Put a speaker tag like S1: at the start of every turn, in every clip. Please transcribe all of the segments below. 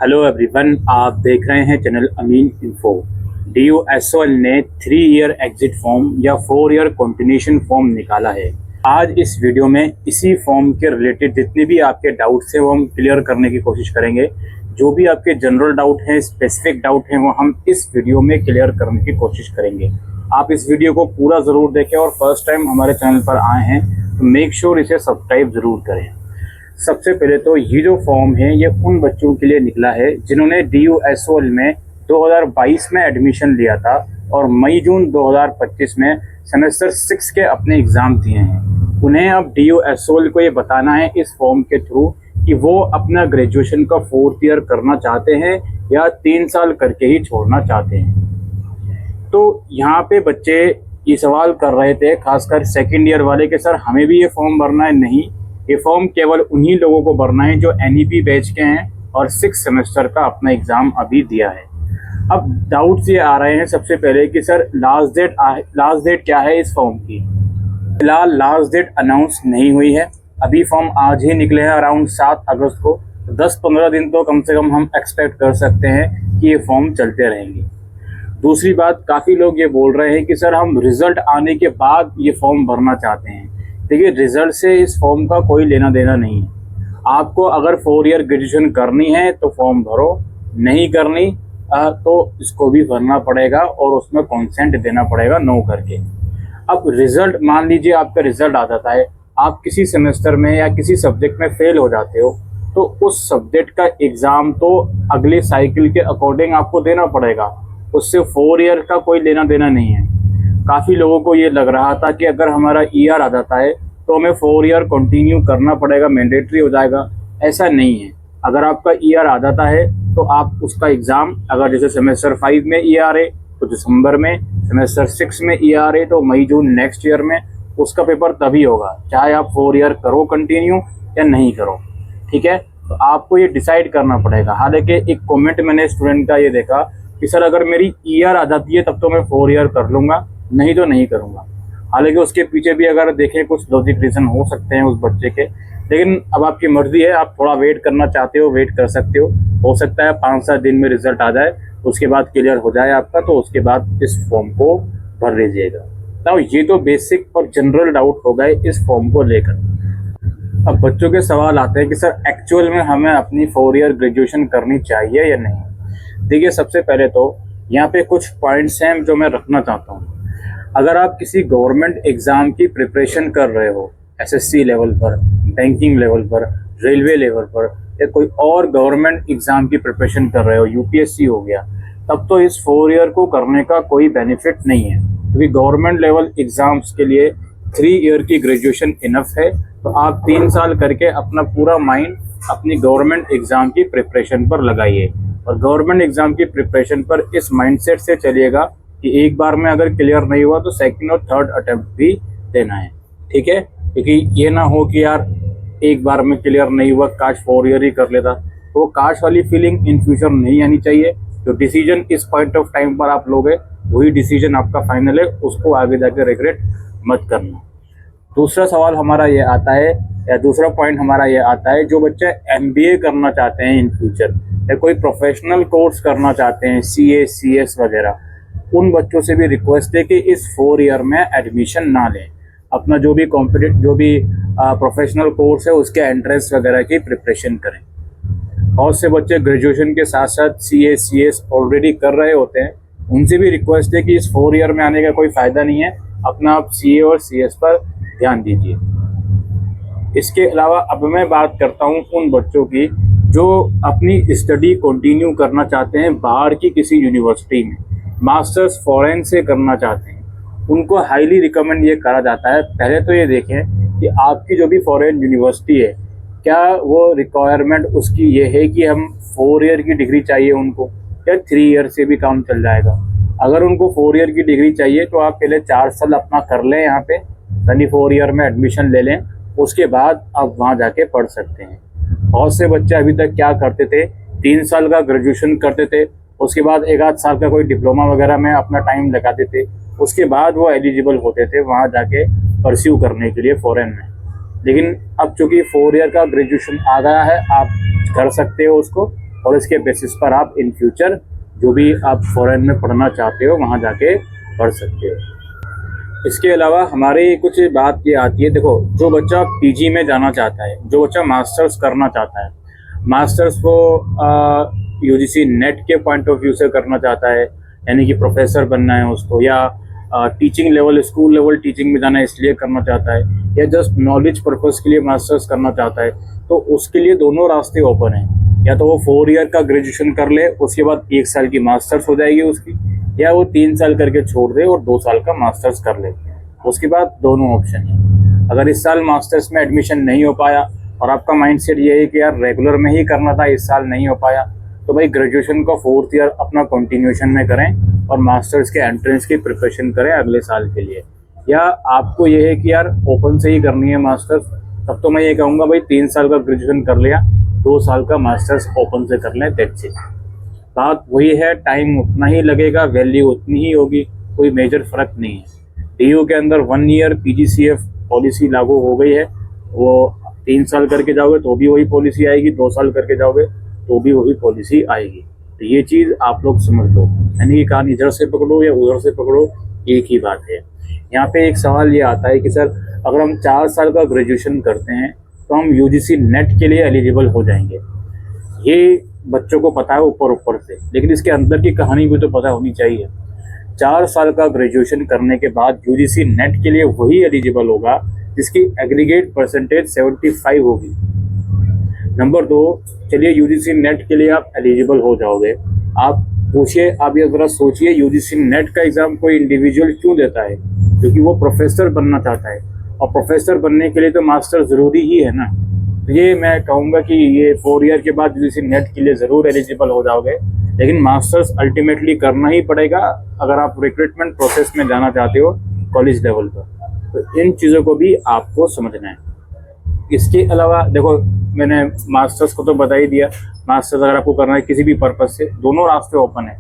S1: Hello everyone, आप देख रहे हैं चैनल अमीन इन्फो। DOSOL ने 3 ईयर एग्जिट फॉर्म या 4 ईयर कंटिन्यूएशन फॉर्म निकाला है। आज इस वीडियो में इसी फॉर्म के रिलेटेड जितने भी आपके डाउट्स हैं वो हम क्लियर करने की कोशिश करेंगे। जो भी आपके जनरल डाउट हैं, स्पेसिफिक डाउट हैं, वो हम इस वीडियो में क्लियर करने की कोशिश करेंगे। आप इस वीडियो को पूरा ज़रूर देखें और फर्स्ट टाइम हमारे चैनल पर आए हैं तो मेक श्योर इसे सब्सक्राइब ज़रूर करें। सबसे पहले तो ये जो फॉर्म है ये उन बच्चों के लिए निकला है जिन्होंने DOSOL में 2022 में एडमिशन लिया था और मई जून 2025 में सेमेस्टर 6 के अपने एग्ज़ाम दिए हैं। उन्हें अब DOSOL को ये बताना है इस फॉर्म के थ्रू कि वो अपना ग्रेजुएशन का 4th ईयर करना चाहते हैं या 3 साल करके ही छोड़ना चाहते हैं। तो यहाँ पे बच्चे ये सवाल कर रहे थे, खासकर सेकेंड ईयर वाले, कि सर हमें भी ये फॉर्म भरना है। नहीं, ये फॉर्म केवल उन्हीं लोगों को भरना है जो NEP बैच के हैं और 6 सेमेस्टर का अपना एग्ज़ाम अभी दिया है। अब डाउट्स ये आ रहे हैं सबसे पहले कि सर लास्ट डेट क्या है इस फॉर्म की। फिलहाल लास्ट डेट अनाउंस नहीं हुई है, अभी फॉर्म आज ही निकले हैं अराउंड 7 अगस्त को। 10-15 दिन तो कम से कम हम एक्सपेक्ट कर सकते हैं कि ये फॉर्म चलते रहेंगे। दूसरी बात, काफ़ी लोग ये बोल रहे हैं कि सर हम रिज़ल्ट आने के बाद ये फॉर्म भरना चाहते हैं। देखिए, रिजल्ट से इस फॉर्म का कोई लेना देना नहीं है। आपको अगर 4 ईयर ग्रेजुएशन करनी है तो फॉर्म भरो, नहीं करनी तो इसको भी भरना पड़ेगा और उसमें कंसेंट देना पड़ेगा नो करके। अब रिजल्ट, मान लीजिए आपका रिजल्ट आ जाता है, आप किसी सेमेस्टर में या किसी सब्जेक्ट में फेल हो जाते हो तो उस सब्जेक्ट का एग्ज़ाम तो अगले साइकिल के अकॉर्डिंग आपको देना पड़ेगा, उससे 4 ईयर का कोई लेना देना नहीं है। काफ़ी लोगों को ये लग रहा था कि अगर हमारा ER आ जाता है तो हमें 4 ईयर कंटिन्यू करना पड़ेगा, मैंडेटरी हो जाएगा। ऐसा नहीं है। अगर आपका ER आ जाता है तो आप उसका एग्ज़ाम, अगर जैसे सेमेस्टर 5 में ER है तो दिसंबर में, सेमेस्टर 6 में ER है तो मई जून नेक्स्ट ईयर में उसका पेपर तभी होगा, चाहे आप 4 ईयर करो कंटिन्यू या नहीं करो। ठीक है, तो आपको ये डिसाइड करना पड़ेगा। हालांकि एक कमेंट मैंने स्टूडेंट का ये देखा कि सर अगर मेरी ER आ जाती है तब तो मैं 4 ईयर कर लूँगा, नहीं तो नहीं करूँगा। हालांकि उसके पीछे भी अगर देखें कुछ लॉजिक रीज़न हो सकते हैं उस बच्चे के, लेकिन अब आपकी मर्ज़ी है। आप थोड़ा वेट करना चाहते हो, वेट कर सकते हो सकता है 5-7 दिन में रिजल्ट आ जाए, उसके बाद क्लियर हो जाए आपका, तो उसके बाद इस फॉर्म को भर लीजिएगा। तो ये तो बेसिक और जनरल डाउट हो गए इस फॉर्म को लेकर। अब बच्चों के सवाल आते हैं कि सर एक्चुअल में हमें अपनी 4 ईयर ग्रेजुएशन करनी चाहिए या नहीं। देखिए, सबसे पहले तो यहाँ पे कुछ पॉइंट्स हैं जो मैं रखना चाहता हूँ। अगर आप किसी गवर्नमेंट एग्ज़ाम की प्रिपरेशन कर रहे हो, SSC लेवल पर, बैंकिंग लेवल पर, रेलवे लेवल पर, या कोई और गवर्नमेंट एग्ज़ाम की प्रिपरेशन कर रहे हो, UPSC हो गया, तब तो इस 4 ईयर को करने का कोई बेनिफिट नहीं है, क्योंकि गवर्नमेंट लेवल एग्ज़ाम्स के लिए 3 ईयर की ग्रेजुएशन इनफ है। तो आप 3 साल करके अपना पूरा माइंड अपनी गवर्नमेंट एग्ज़ाम की प्रिपरेशन पर लगाइए और गवर्नमेंट एग्ज़ाम की प्रिपरेशन पर इस माइंडसेट से चलिएगा कि एक बार में अगर क्लियर नहीं हुआ तो सेकंड और थर्ड अटेम्प्ट भी देना है। ठीक है, क्योंकि ये ना हो कि यार एक बार में क्लियर नहीं हुआ, काश 4 ईयर ही कर लेता, तो वो काश वाली फीलिंग इन फ्यूचर नहीं आनी चाहिए। जो डिसीजन इस पॉइंट ऑफ टाइम पर आप लोगे वही डिसीजन आपका फाइनल है, उसको आगे जाकर रिग्रेट मत करना। दूसरा सवाल हमारा ये आता है, या दूसरा पॉइंट हमारा ये आता है, जो बच्चे MBA करना चाहते हैं इन फ्यूचर या कोई प्रोफेशनल कोर्स करना चाहते हैं, CA CS वगैरह, उन बच्चों से भी रिक्वेस्ट है कि इस 4 ईयर में एडमिशन ना लें। अपना जो भी प्रोफेशनल कोर्स है उसके एंट्रेंस वगैरह की प्रिपरेशन करें। बहुत से बच्चे ग्रेजुएशन के साथ साथ CA CS ऑलरेडी कर रहे होते हैं, उनसे भी रिक्वेस्ट है कि इस 4 ईयर में आने का कोई फ़ायदा नहीं है, अपना आप CA और CS पर ध्यान दीजिए। इसके अलावा अब मैं बात करता हूँ उन बच्चों की जो अपनी स्टडी कंटिन्यू करना चाहते हैं बाहर की किसी यूनिवर्सिटी में, मास्टर्स फॉरेन से करना चाहते हैं। उनको हाईली रिकमेंड ये करा जाता है, पहले तो ये देखें कि आपकी जो भी फॉरेन यूनिवर्सिटी है, क्या वो रिक्वायरमेंट उसकी ये है कि हम 4 ईयर की डिग्री चाहिए उनको, या 3 ईयर से भी काम चल जाएगा। अगर उनको 4 ईयर की डिग्री चाहिए तो आप पहले 4 साल अपना कर लें यहाँ पे, यानी 4 ईयर में एडमिशन ले लें, उसके बाद आप वहाँ जाके पढ़ सकते हैं। बहुत से बच्चे अभी तक क्या करते थे, 3 साल का ग्रेजुएशन करते थे, उसके बाद 1-8 साल का कोई डिप्लोमा वगैरह में अपना टाइम लगाते थे, उसके बाद वो एलिजिबल होते थे वहाँ जाके परस्यू करने के लिए फॉरेन में। लेकिन अब चूँकि 4 ईयर का ग्रेजुएशन आ गया है, आप कर सकते हो उसको, और इसके बेसिस पर आप इन फ्यूचर जो भी आप फॉरेन में पढ़ना चाहते हो वहाँ जाके पढ़ सकते हो। इसके अलावा हमारी कुछ बात ये आती है, देखो जो बच्चा पीजी में जाना चाहता है, जो बच्चा मास्टर्स करना चाहता है, मास्टर्स वो यूजीसी नेट के पॉइंट ऑफ व्यू से करना चाहता है, यानी कि प्रोफेसर बनना है उसको, या teaching level school level teaching में जाना है इसलिए करना चाहता है, या जस्ट नॉलेज पर्पस के लिए मास्टर्स करना चाहता है, तो उसके लिए दोनों रास्ते ओपन हैं। या तो वो 4 ईयर का ग्रेजुएशन कर ले, उसके बाद 1 साल की मास्टर्स हो जाएगी उसकी, या वो 3 साल करके छोड़ दे और 2 साल का मास्टर्स कर ले। उसके बाद दोनों ऑप्शन है। अगर इस साल मास्टर्स में एडमिशन नहीं हो पाया और आपका माइंडसेट ये है कि यार रेगुलर में ही करना था, इस साल नहीं हो पाया, तो भाई ग्रेजुएशन का 4th ईयर अपना कंटिन्यूएशन में करें और मास्टर्स के एंट्रेंस की प्रिपरेशन करें अगले साल के लिए। या आपको ये है कि यार ओपन से ही करनी है मास्टर्स, तब तो मैं ये कहूँगा भाई 3 साल का ग्रेजुएशन कर लिया, 2 साल का मास्टर्स ओपन से कर लें, दैट्स इट। बात वही है, टाइम उतना ही लगेगा, वैल्यू उतनी ही होगी, कोई मेजर फ़र्क नहीं है। डीयू के अंदर 1 ईयर पीजीसीएफ पॉलिसी लागू हो गई है, वो 3 साल करके जाओगे तो भी वही पॉलिसी आएगी, 2 साल करके जाओगे तो भी वही पॉलिसी आएगी। तो ये चीज़ आप लोग समझ लो, यानी कि कान इधर से पकड़ो या उधर से पकड़ो, एक ही बात है। यहाँ पे एक सवाल ये आता है कि सर अगर हम 4 साल का ग्रेजुएशन करते हैं तो हम यूजीसी नेट के लिए एलिजिबल हो जाएंगे। ये बच्चों को पता है ऊपर ऊपर से, लेकिन इसके अंदर की कहानी भी तो पता होनी चाहिए। 4 साल का ग्रेजुएशन करने के बाद यूजीसी नेट के लिए वही एलिजिबल होगा जिसकी एग्रीगेट परसेंटेज 75 होगी। नंबर 2, चलिए यूजीसी नेट के लिए आप एलिजिबल हो जाओगे। आप पूछिए, आप ये ज़रा सोचिए, यूजीसी नेट का एग्ज़ाम कोई इंडिविजुअल क्यों देता है? क्योंकि वो प्रोफेसर बनना चाहता है, और प्रोफेसर बनने के लिए तो मास्टर ज़रूरी ही है ना। तो ये मैं कहूँगा कि ये 4 ईयर के बाद यूजीसी नेट के लिए ज़रूर एलिजिबल हो जाओगे, लेकिन मास्टर्स अल्टीमेटली करना ही पड़ेगा अगर आप रिक्रूटमेंट प्रोसेस में जाना चाहते हो कॉलेज लेवल पर। तो इन चीज़ों को भी आपको समझना है। इसके अलावा देखो, मैंने मास्टर्स को तो बता ही दिया, मास्टर्स अगर आपको करना है किसी भी पर्पज़ से, दोनों रास्ते ओपन है,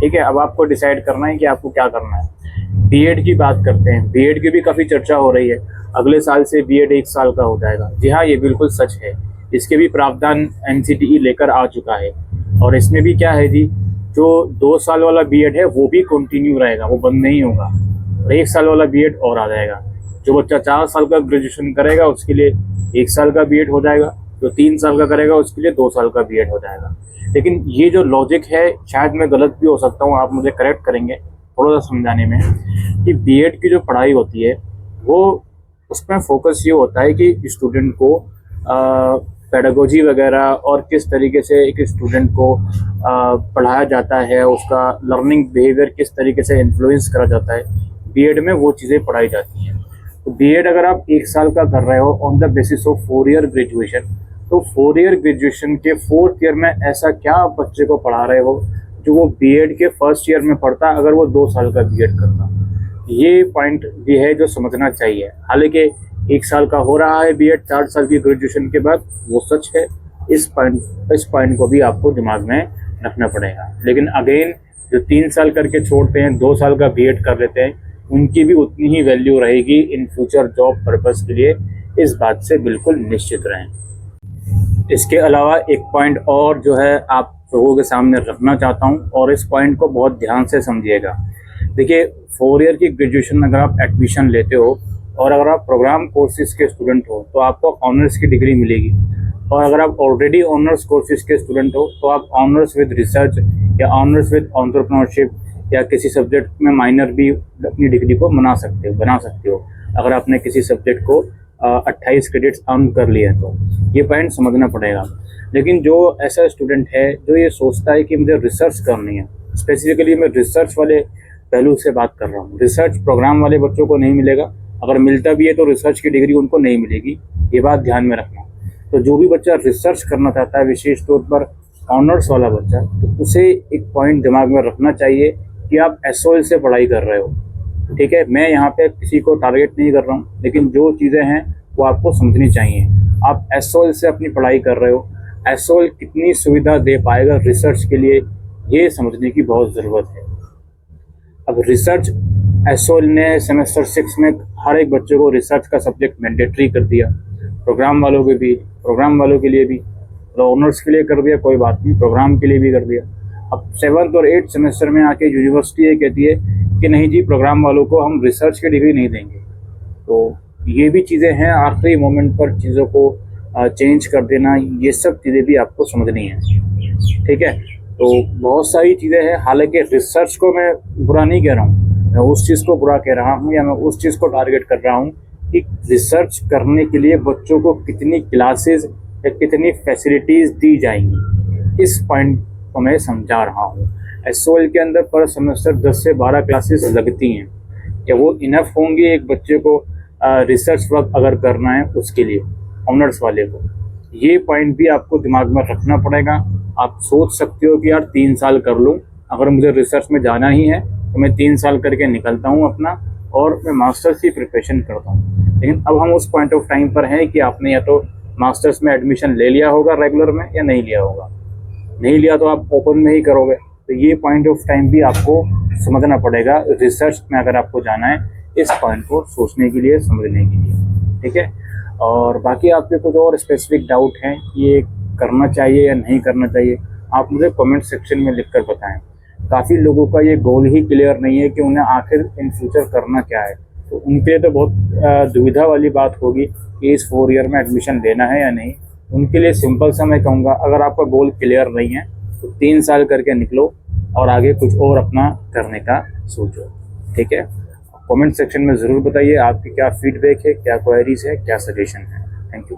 S1: ठीक है। अब आपको डिसाइड करना है कि आपको क्या करना है। बीएड की बात करते हैं, बीएड की भी काफ़ी चर्चा हो रही है, अगले साल से बीएड 1 साल का हो जाएगा। जी हाँ, ये बिल्कुल सच है, इसके भी प्रावधान एनसीटीई लेकर आ चुका है, और इसमें भी क्या है जी, जो 2 साल वाला बीएड है वो भी कंटिन्यू रहेगा, वो बंद नहीं होगा, और 1 साल वाला बीएड और आ जाएगा। जो बच्चा 4 साल का ग्रेजुएशन करेगा उसके लिए 1 साल का बीएड हो जाएगा, जो 3 साल का करेगा उसके लिए 2 साल का बीएड हो जाएगा। लेकिन ये जो लॉजिक है, शायद मैं गलत भी हो सकता हूँ, आप मुझे करेक्ट करेंगे थोड़ा सा समझाने में, कि बीएड की जो पढ़ाई होती है वो उसमें फोकस ये होता है कि स्टूडेंट को पेडागोजी वगैरह और किस तरीके से एक स्टूडेंट को पढ़ाया जाता है, उसका लर्निंग बिहेवियर किस तरीके से इन्फ्लुएंस करा जाता है, बीएड में वो चीज़ें पढ़ाई जाती हैं। तो बीएड अगर आप 1 साल का कर रहे हो on the basis of 4 year graduation, तो 4 ईयर ग्रेजुएशन के 4th ईयर में ऐसा क्या आप बच्चे को पढ़ा रहे हो जो वो बीएड के 1st ईयर में पढ़ता अगर वो 2 साल का बीएड करता। ये पॉइंट भी है जो समझना चाहिए। हालांकि 1 साल का हो रहा है बीएड 4 साल की ग्रेजुएशन के बाद, वो सच है, इस पॉइंट को भी आपको दिमाग में रखना पड़ेगा। लेकिन अगेन जो 3 साल करके छोड़ते हैं, 2 साल का बीएड कर लेते हैं, उनकी भी उतनी ही वैल्यू रहेगी इन फ्यूचर जॉब पर्पस के लिए, इस बात से बिल्कुल निश्चित रहें। इसके अलावा एक पॉइंट और जो है आप लोगों के सामने रखना चाहता हूं, और इस पॉइंट को बहुत ध्यान से समझिएगा। देखिए, 4 ईयर की ग्रेजुएशन अगर आप एडमिशन लेते हो और अगर आप प्रोग्राम कोर्सेज के स्टूडेंट हो तो आपको ऑनर्स की डिग्री मिलेगी, और अगर आप ऑलरेडी ऑनर्स कोर्सेज के स्टूडेंट हो तो आप ऑनर्स विद रिसर्च या ऑनर्स विद एंटरप्रेन्योरशिप या किसी सब्जेक्ट में माइनर भी अपनी डिग्री को बना सकते हो अगर आपने किसी सब्जेक्ट को 28 क्रेडिट्स अर्न कर लिए हैं तो। ये पॉइंट समझना पड़ेगा। लेकिन जो ऐसा स्टूडेंट है जो ये सोचता है कि मुझे रिसर्च करनी है, स्पेसिफिकली मैं रिसर्च वाले पहलू से बात कर रहा हूँ, रिसर्च प्रोग्राम वाले बच्चों को नहीं मिलेगा, अगर मिलता भी है तो रिसर्च की डिग्री उनको नहीं मिलेगी, ये बात ध्यान में रखना। तो जो भी बच्चा रिसर्च करना चाहता है, विशेष तौर पर ऑनर्स वाला बच्चा, तो उसे एक पॉइंट दिमाग में रखना चाहिए कि आप एसओएल से पढ़ाई कर रहे हो, ठीक है। मैं यहाँ पे किसी को टारगेट नहीं कर रहा हूँ, लेकिन जो चीज़ें हैं वो आपको समझनी चाहिए। आप एसओएल से अपनी पढ़ाई कर रहे हो, एसओएल कितनी सुविधा दे पाएगा रिसर्च के लिए, ये समझने की बहुत ज़रूरत है। अब रिसर्च एसओएल ने सेमेस्टर 6 में हर एक बच्चे को रिसर्च का सब्जेक्ट मैंडेटरी कर दिया, प्रोग्राम वालों के लिए भी। तो ऑनर्स के लिए कर दिया, कोई बात नहीं, प्रोग्राम के लिए भी कर दिया। अब 7th और 8th सेमेस्टर में आके यूनिवर्सिटी ये कहती है कि नहीं जी, प्रोग्राम वालों को हम रिसर्च की डिग्री नहीं देंगे। तो ये भी चीज़ें हैं, आखिरी मोमेंट पर चीज़ों को चेंज कर देना, ये सब चीज़ें भी आपको समझनी है, ठीक है। तो बहुत सारी चीज़ें हैं, हालांकि रिसर्च को मैं बुरा नहीं कह रहा हूँ, मैं उस चीज़ को बुरा कह रहा हूँ या मैं उस चीज़ को टारगेट कर रहा हूँ कि रिसर्च करने के लिए बच्चों को कितनी क्लासेस या कितनी फैसिलिटीज़ दी जाएंगी, इस पॉइंट को मैं समझा रहा हूँ। एसओएल के अंदर पर सेमेस्टर 10 से 12 क्लासेस लगती हैं, क्या वो इनफ होंगी एक बच्चे को रिसर्च वर्क अगर करना है उसके लिए, ऑनर्स वाले को? ये पॉइंट भी आपको दिमाग में रखना पड़ेगा। आप सोच सकते हो कि यार 3 साल कर लूँ, अगर मुझे रिसर्च में जाना ही है तो मैं 3 साल करके निकलता हूँ अपना और मैं मास्टर्स की प्रिपरेशन करता हूँ। लेकिन अब हम उस पॉइंट ऑफ टाइम पर हैं कि आपने या तो मास्टर्स में एडमिशन ले लिया होगा रेगुलर में या नहीं लिया होगा। नहीं लिया तो आप ओपन में ही करोगे। तो ये पॉइंट ऑफ टाइम भी आपको समझना पड़ेगा रिसर्च में अगर आपको जाना है, इस पॉइंट को सोचने के लिए, समझने के लिए, ठीक है। और बाकी आपके कुछ और स्पेसिफिक डाउट हैं, ये करना चाहिए या नहीं करना चाहिए, आप मुझे कमेंट सेक्शन में लिखकर बताएं। काफ़ी लोगों का ये गोल ही क्लियर नहीं है कि उन्हें आखिर इन फ्यूचर करना क्या है, तो उनके लिए तो बहुत दुविधा वाली बात होगी कि इस 4 ईयर में एडमिशन लेना है या नहीं। उनके लिए सिंपल सा मैं कहूँगा, अगर आपका गोल क्लियर नहीं है तो 3 साल करके निकलो और आगे कुछ और अपना करने का सोचो, ठीक है। कमेंट सेक्शन में ज़रूर बताइए आपकी क्या फीडबैक है, क्या क्वेरीज है, क्या सजेशन है। Thank you.